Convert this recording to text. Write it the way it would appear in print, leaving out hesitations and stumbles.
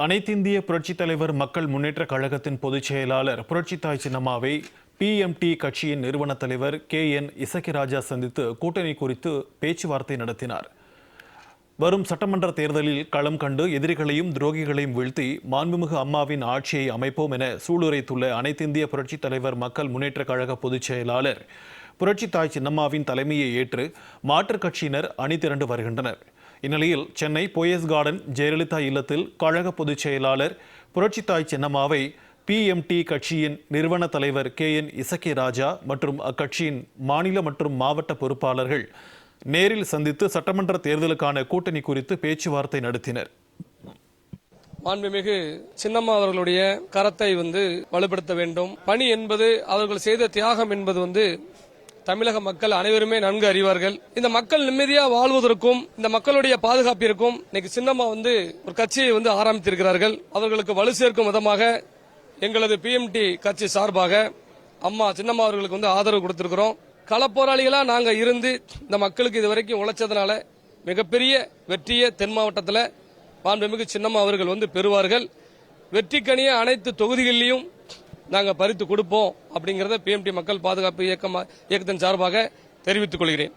அனைத்திந்திய புரட்சித் தலைவர் மக்கள் முன்னேற்றக் கழகத்தின் பொதுச் செயலாளர் புரட்சித்தாய் சின்னம்மாவை பிஎம்டி கட்சியின் நிறுவன தலைவர் KN இசக்கிராஜா சந்தித்து கூட்டணி குறித்து பேச்சுவார்த்தை நடத்தினார். வரும் சட்டமன்ற தேர்தலில் களம் கண்டு எதிரிகளையும் துரோகிகளையும் வீழ்த்தி மாண்புமிகு அம்மாவின் ஆட்சியை அமைப்போம் என சூளுரைத்துள்ள அனைத்திந்திய புரட்சித் தலைவர் மக்கள் முன்னேற்றக் கழக பொதுச் செயலாளர் புரட்சித்தாய் சின்னம்மாவின் தலைமையை ஏற்று மாற்றுக் கட்சியினர் அணிதிரண்டு வருகின்றனர். இந்நிலையில் சென்னை போயஸ் கார்டன் ஜெயலலிதா இல்லத்தில் கழக பொதுச் செயலாளர் புரட்சித்தாய் சின்னம்மாவை பிஎம்டி கட்சியின் நிறுவன தலைவர் KN இசக்கிராஜா மற்றும் அக்கட்சியின் மாநில மற்றும் மாவட்ட பொறுப்பாளர்கள் நேரில் சந்தித்து சட்டமன்ற தேர்தலுக்கான கூட்டணி குறித்து பேச்சுவார்த்தை நடத்தினர். மாண்புமிகு சின்னம்மா அவர்களுடைய கரத்தை வலுப்படுத்த வேண்டும். பணி என்பது அவர்கள் செய்த தியாகம் என்பது தமிழக மக்கள் அனைவருமே நன்கு அறிவார்கள். இந்த மக்கள் நிம்மதியா வாழ்வதற்கும் இந்த மக்களுடைய பாதுகாப்பிற்கும் இன்னைக்கு சின்னம்மா ஒரு கட்சியை ஆரம்பித்திருக்கிறார்கள். அவர்களுக்கு வலு சேர்க்கும் விதமாக எங்களது பிஎம்டி கட்சி சார்பாக அம்மா சின்னம்மா அவர்களுக்கு ஆதரவு கொடுத்திருக்கிறோம். களப்போராளிகளா நாங்க இருந்து இந்த மக்களுக்கு இதுவரைக்கும் உழைச்சதுனால மிகப்பெரிய வெற்றியை தென் மாவட்டத்தில் மாண்புமிகு சின்னம்மா அவர்கள் பெறுவார்கள். வெற்றிக்கனிய அனைத்து தொகுதிகளிலும் நாங்கள் பறித்து கொடுப்போம் அப்படிங்கறத பிஎம்டி மக்கள் பாதுகாப்பு இயக்கத்தின் சார்பாக தெரிவித்துக் கொள்கிறேன்.